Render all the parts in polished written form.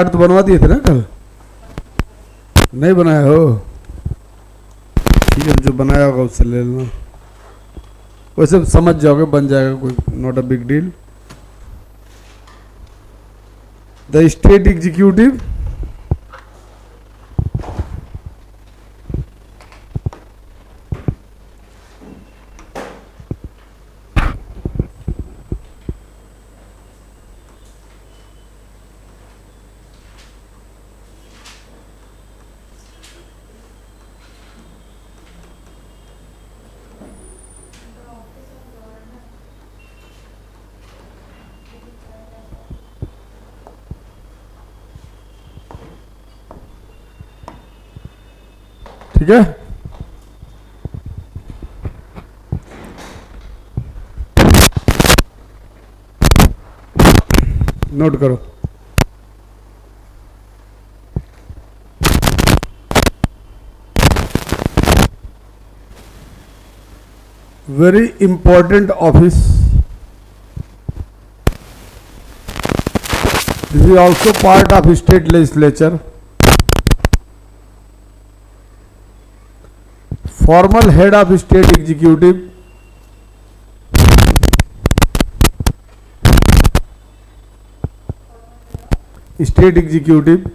तो बनवा दिए थे ना कल, नहीं बनाया हो? ठीक है, जो बनाया होगा उससे ले लेना। वैसे समझ जाओगे, बन जाएगा, कोई not a big deal. The state executive ठीक है। नोट करो। Very important office. This is also part of state legislature. Formal head of state executive, state executive,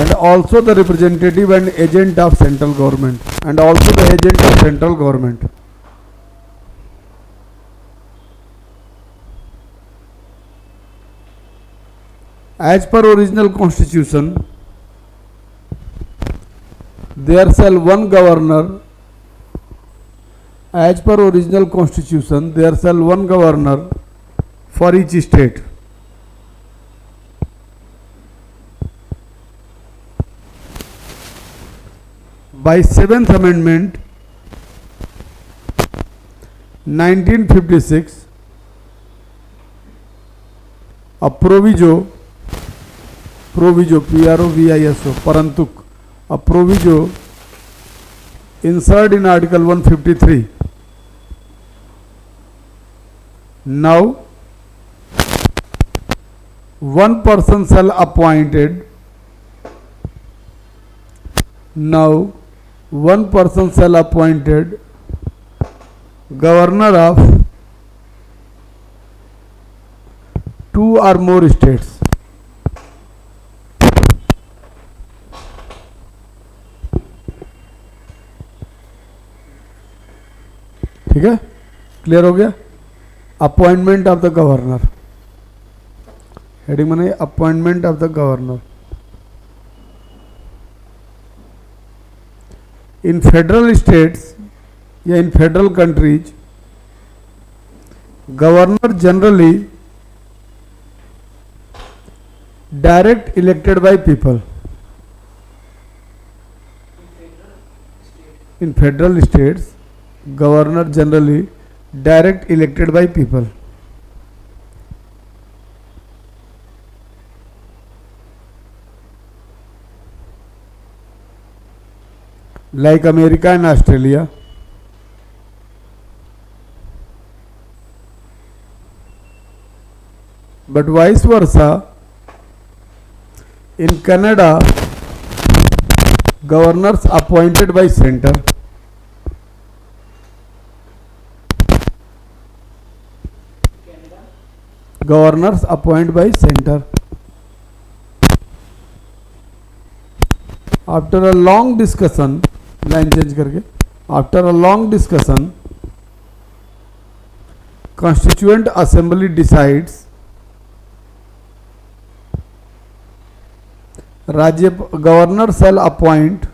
and also the representative and agent of central government, and also the agent of central government. As per original constitution, there shall one governor. As per original constitution, there shall one governor for each state. By 7th Amendment 1956, a proviso PROVISO, parantuk, a proviso inserted in Article 153. Now, one person shall appointed. Now, one person shall appointed governor of 2 or more states. ठीक है, clear हो गया। Appointment of the governor, heading माने appointment of the governor. In federal states या in federal countries, governor generally direct elected by people. In federal states, governor generally direct elected by people. Like America and Australia. But vice versa, in Canada, governors appointed by center. Governors appointed by center. After a long discussion, line change करके, after a long discussion, Constituent Assembly decides Governor shall appoint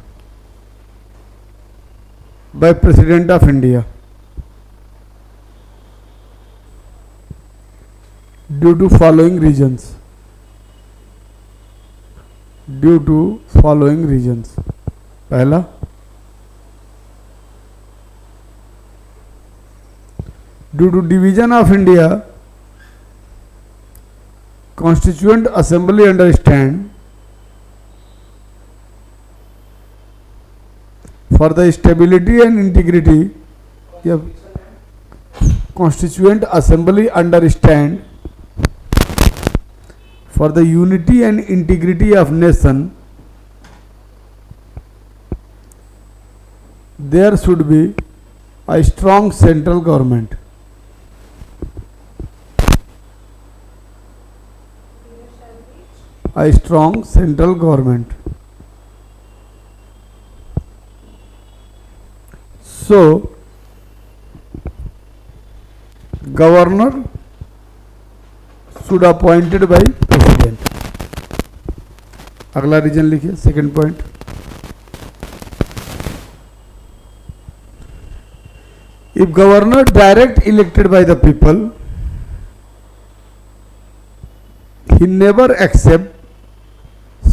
by President of India. Due to following reasons. Due to following reasons. पहला, due to division of India, Constituent Assembly understand for the stability and integrity. Constituent Assembly understand for the unity and integrity of nation, there should be a strong central government. A strong central government. So, governor should appointed by president. अगला reason लिखिए, second point. If governor direct elected by the people, he never accept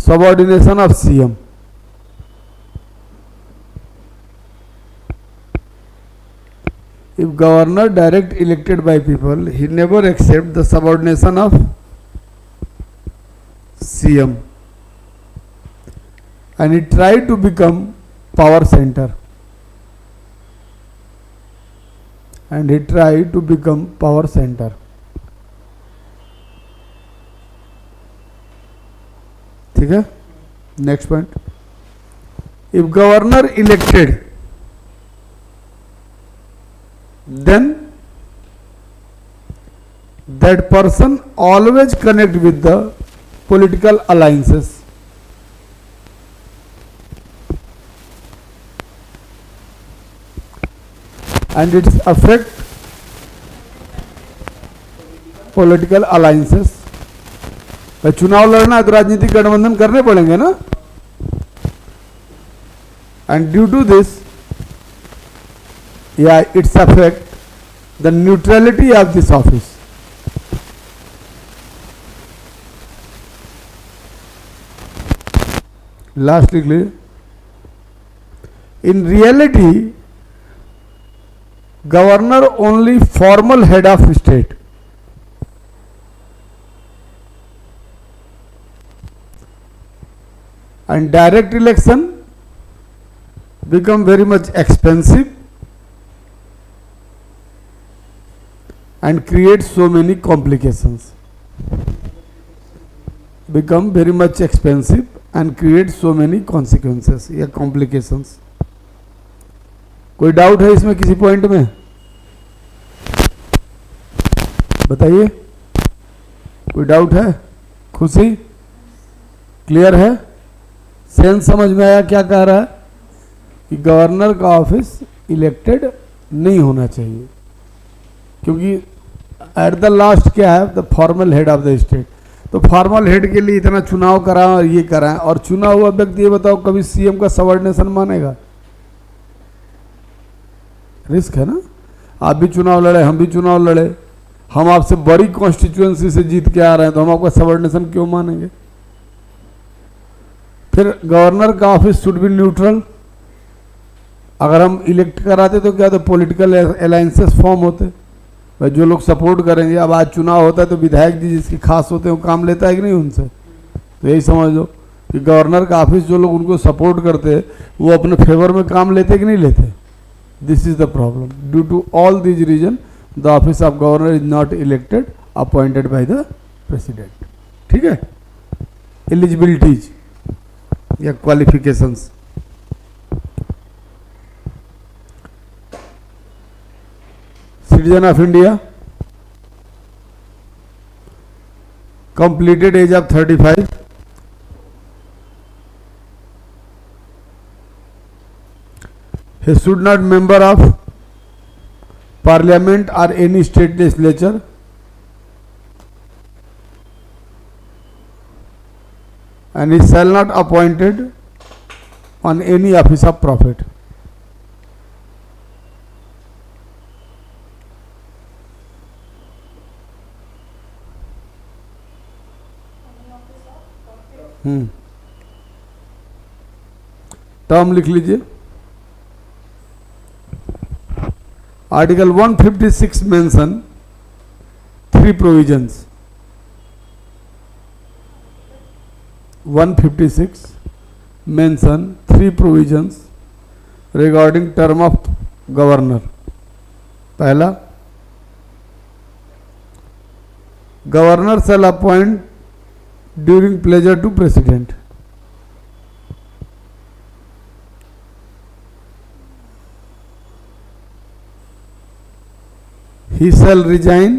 subordination of CM. If governor direct elected by people, he never accept the subordination of CM, and he tried to become power center. And he tried to become power center. ठीक है. Next point. If governor elected, then that person always connect with the political alliances. And its affect political alliances. भाई चुनाव लड़ना है तो राजनीतिक गठबंधन करने पड़ेंगे ना. And due to this, its affect the neutrality of this office. Lastly, in reality, governor only formal head of state. And direct election become very much expensive and create so many complications. Become very much expensive and create so many consequences या complications. कोई doubt है इसमें किसी point में? बताइए, कोई doubt है? खुशी? क्लियर है? सेंस समझ में आया क्या कह रहा है? कि गवर्नर का ऑफिस इलेक्टेड नहीं होना चाहिए, क्योंकि एट द लास्ट क्या है, the formal head of the state. तो फॉर्मल हेड के लिए इतना चुनाव करा और ये करा, और चुना हुआ व्यक्ति ये बताओ कभी सीएम का सबऑर्डिनेशन मानेगा? रिस्क है ना. आप भी चुनाव लड़े, हम भी चुनाव लड़े, हम आपसे बड़ी कॉन्स्टिट्यूएंसी से जीत के आ रहे हैं, तो हम आपका सबऑर्डिनेशन क्यों मानेंगे? फिर गवर्नर का ऑफिस शुड बी न्यूट्रल. अगर हम इलेक्ट कराते तो क्या, तो पॉलिटिकल अलायंसेस फॉर्म होते भाई, जो लोग सपोर्ट करेंगे. अब आज चुनाव होता है तो विधायक जी जिसकी खास होते हैं वो काम लेता है कि नहीं उनसे? तो यही समझ लो कि गवर्नर का ऑफिस जो लोग उनको सपोर्ट करते हैं वो अपने फेवर में काम लेते कि नहीं लेते. This is the problem. Due to all these reason the office of governor is not elected, appointed by the president. ठीक है. एलिजिबिलिटीज या qualifications. Citizen of India, completed age of 35, he should not member of parliament or any state legislature, and he shall not appointed on any office of profit. Term लिख लीजिए. Article 156 mention 3 provisions. 156 mention 3 provisions regarding term of governor. पहला, governor shall appoint during pleasure to president. He shall resign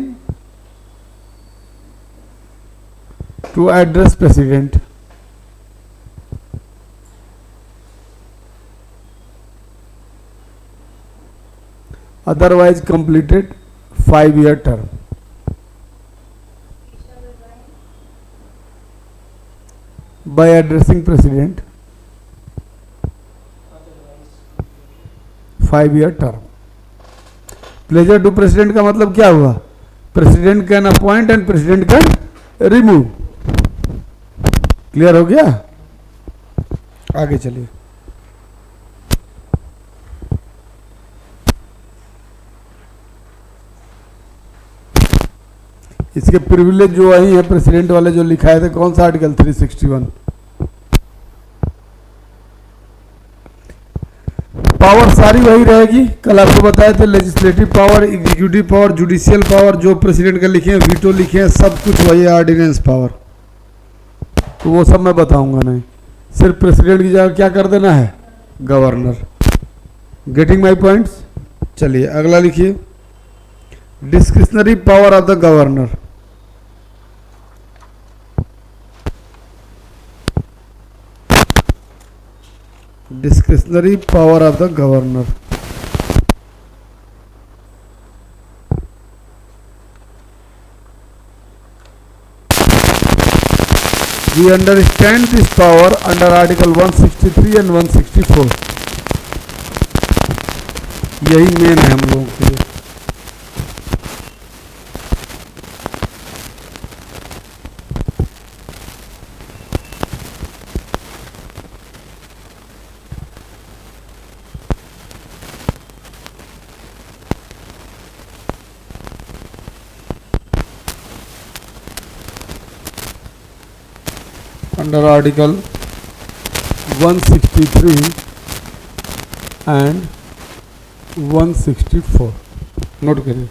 to address president. Otherwise completed 5-year term. By addressing president 5-year term. Pleasure to president का मतलब क्या हुआ? President can appoint and president can remove. Clear हो गया? आगे चलिए. इसके privilege जो आई है प्रेसिडेंट वाले जो लिखाए थे, कौन सा आर्टिकल 361. पावर सारी वही रहेगी. कल आपको बताए थे legislative power, executive power, judicial power जो प्रेसिडेंट का लिखे हैं, वीटो लिखे हैं, सब कुछ वही है. ऑर्डिनेंस पावर तो वो सब मैं बताऊंगा नहीं. सिर्फ प्रेसिडेंट की जगह क्या कर देना है? गवर्नर. Getting my points. चलिए अगला लिखिए. Discretionary power of the governor. Discretionary power of the governor. We understand this power under Article 163 and 164. यही मेन है हम लोगों के लिए. Under Article 163 and 164. नोट करिए.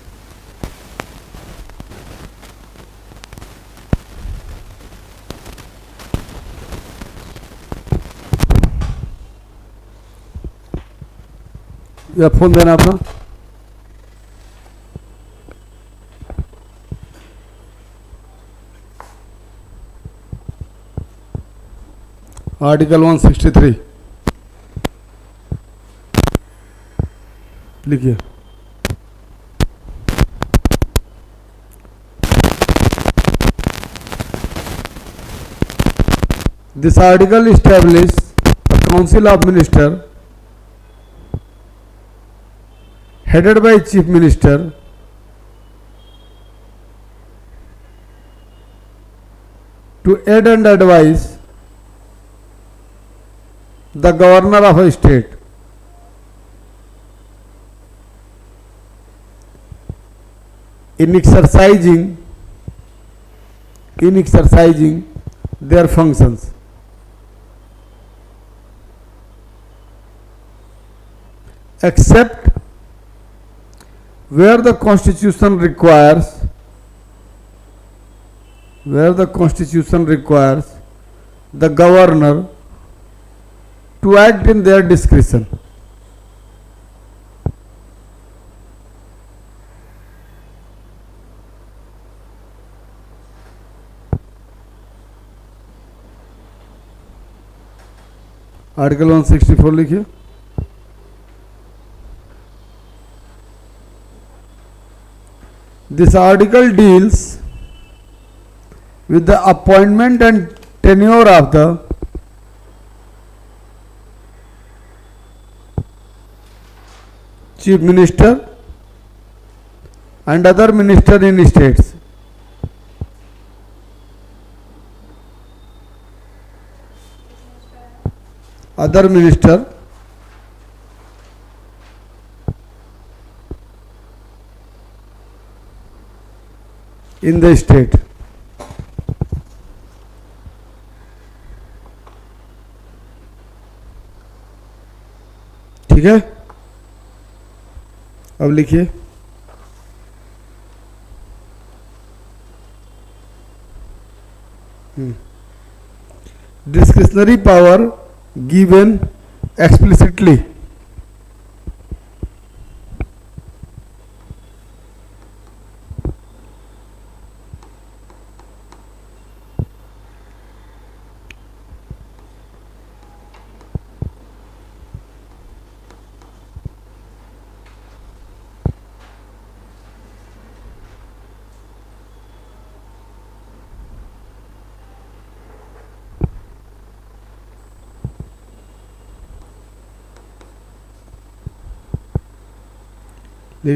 या फोन देना अपना. आर्टिकल 163 लिखिए. This article establishes a council of ministers headed by chief minister to aid and advise the governor of a state in exercising their functions. Except where the Constitution requires the governor to act in their discretion. Article 164 लिखिए. This article deals with the appointment and tenure of the chief minister and other minister in states. Other minister in the state. ठीक है. अब लिखिए. discretionary power given explicitly.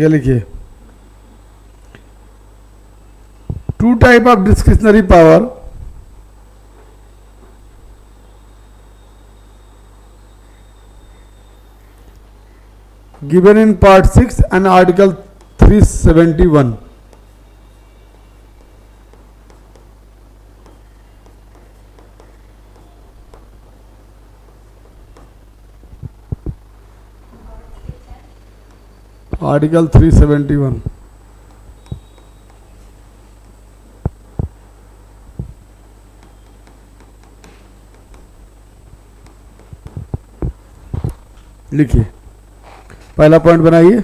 लिखिए two type of discretionary power given in part 6 and article 371. Article 371. लिखिए पहला point बनाइए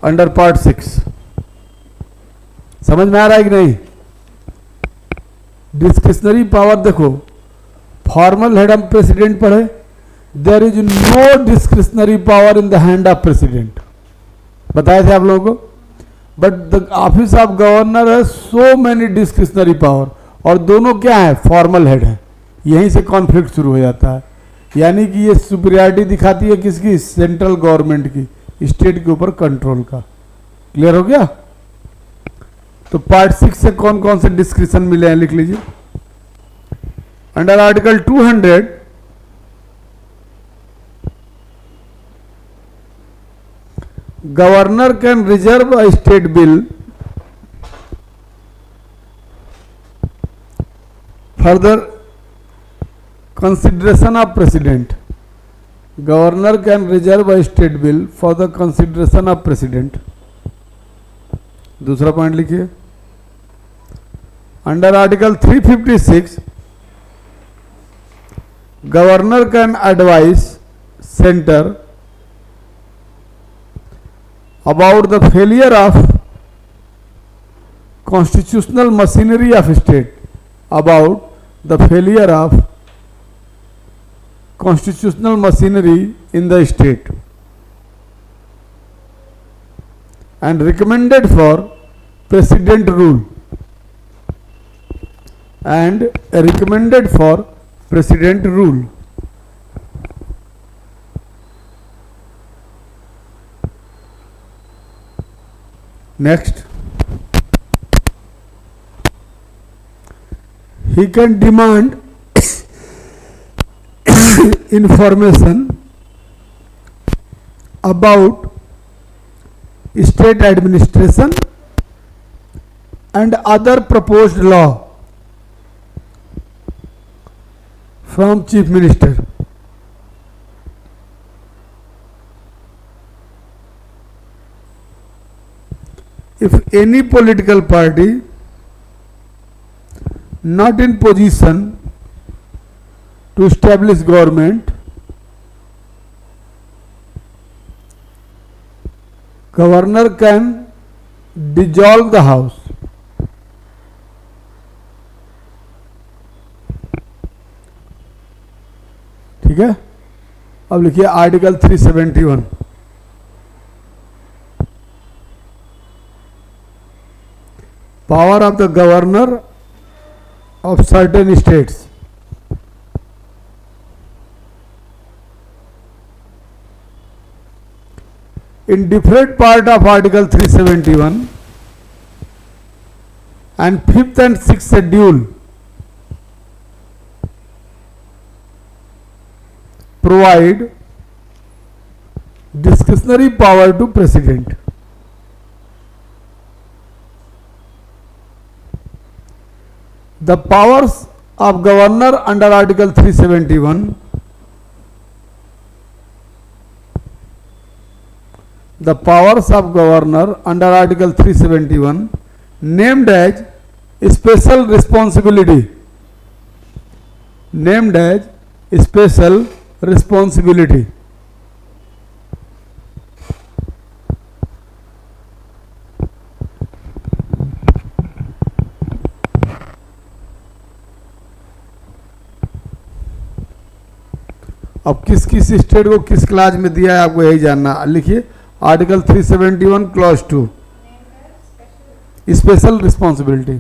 under part 6. समझ में आ रहा है कि नहीं? डिस्क्रिशनरी पावर देखो, फॉर्मल हेड ऑफ प्रेसिडेंट पढ़े, there is no discretionary power in the hand of president, बताए थे आप लोगों को. But the office of governor है सो मैनी डिस्क्रिशनरी पावर, और दोनों क्या है? फॉर्मल हेड है. यहीं से कॉन्फ्लिक्ट शुरू हो जाता है. यानी कि ये सुपीरियरिटी दिखाती है किसकी? सेंट्रल गवर्नमेंट की, स्टेट के ऊपर कंट्रोल का. क्लियर हो गया? तो पार्ट 6 से कौन कौन से डिस्क्रिप्शन मिले हैं लिख लीजिए. Under article 200 governor can reserve a state bill further consideration of president. Governor can reserve a state bill for the consideration of president. दूसरा पॉइंट लिखिए under article 356 governor can advice centre about the failure of constitutional machinery of state, about the failure of constitutional machinery in the state, and recommended for president rule, and recommended for president rule. Next, he can demand information about state administration and other proposed law from chief minister. If any political party not in position to establish government, governor can dissolve the house. ठीक है. अब लिखिए article 371. Power of the governor of certain states. In different part of article 371 and 5th and 6th schedule provide discretionary power to president. The powers of governor under article 371, the powers of governor under article 371 named as special responsibility, named as special responsibility. अब किस किस state को किस class में दिया है आपको यही जानना। लिखिए आर्टिकल 371 क्लॉज 2 स्पेशल रिस्पॉन्सिबिलिटी।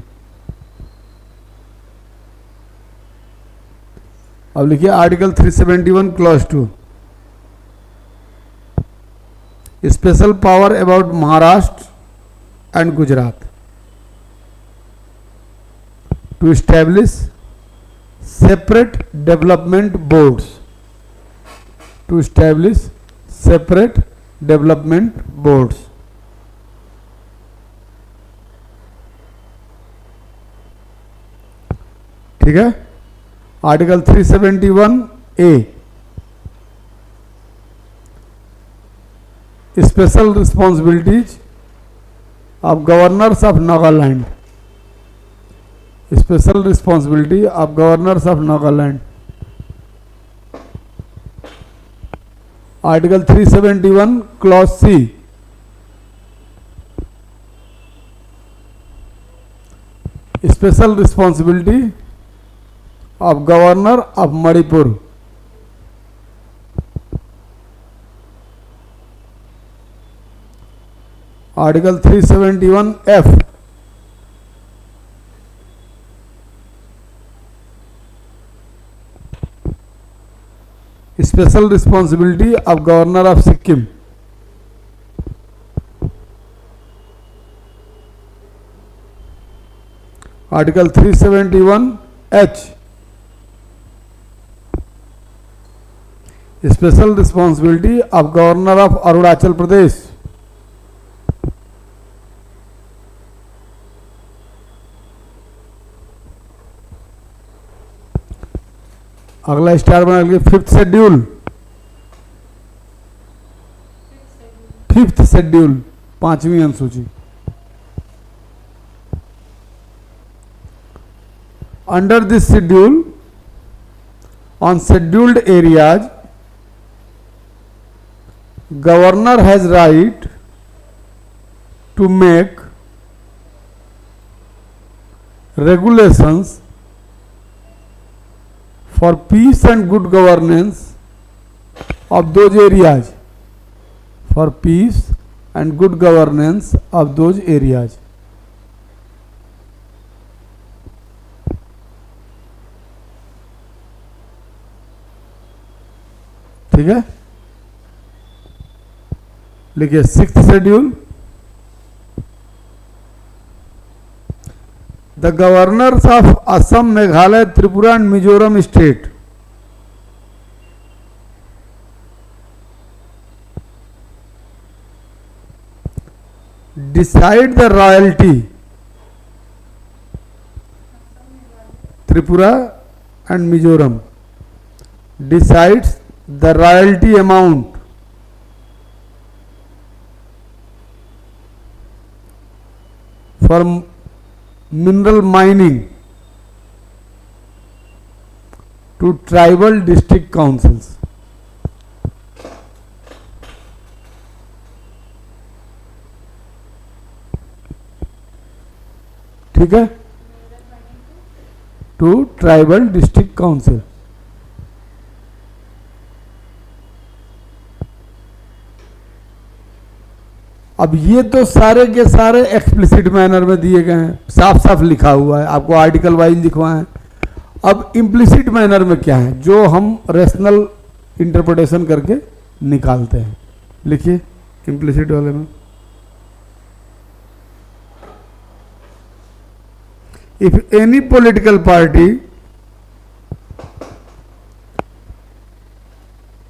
अब लिखिए article 371 clause 2 special power about Maharashtra and Gujarat to establish separate development boards, to establish separate development boards. ठीक है। Article 371A special responsibilities of governors of Nagaland, special responsibility of governors of Nagaland. Article 371 clause C special responsibility of governor of Manipur. Article 371F special responsibility of governor of Sikkim. Article 371H special responsibility of governor of Arunachal Pradesh. अगला star बना लीजिए fifth schedule, fifth schedule पांचवी अनुसूची। Under this schedule on scheduled areas governor has right to make regulations for peace and good governance of those areas, for peace and good governance of those areas. ठीक है, लिखिए sixth schedule, the governors of Assam, Meghalaya, Tripura and Mizoram state decide the royalty, Tripura and Mizoram decides the royalty amount for mineral mining to tribal district councils. ठीक है, to tribal district council. अब ये तो सारे के सारे explicit manner में दिए गए हैं, साफ साफ लिखा हुआ है, आपको आर्टिकल वाइज लिखवाए हैं। अब इम्प्लिसिट मैनर में क्या है, जो हम रेशनल इंटरप्रिटेशन करके निकालते हैं। लिखिए इम्प्लिसिट वाले में, if any political party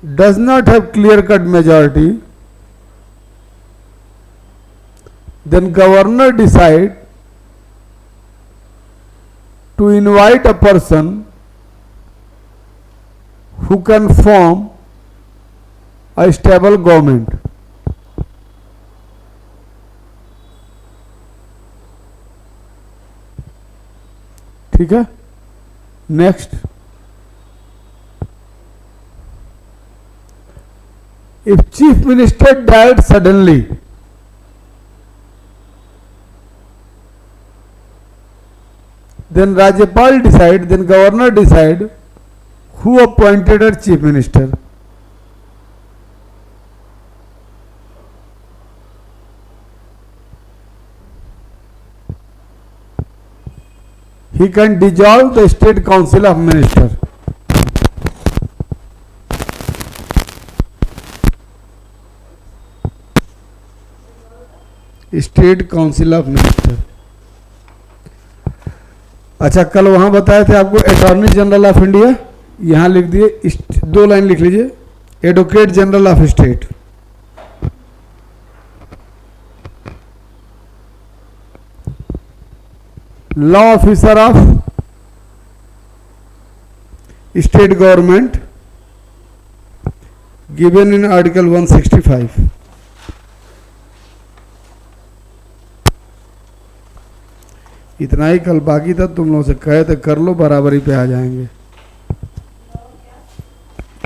does not have clear cut majority, then governor decide to invite a person who can form a stable government. ठीक है, next if chief minister died suddenly, then Rajyapal decide, then governor decide who appointed as chief minister. He can dissolve the state council of minister. State council of minister. अच्छा, कल वहां बताए थे आपको attorney general of India, यहां लिख दिए, 2 line लिख लीजिए, advocate general of state. Law officer of state government given in article 165। इतना ही कल बाकी था, तुम लोगों से कहे थे कर लो, बराबरी पे आ जाएंगे।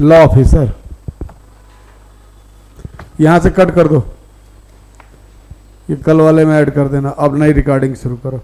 लॉ ऑफिसर यहां से कट कर दो, ये कल वाले में ऐड कर देना, अब नई रिकॉर्डिंग शुरू करो।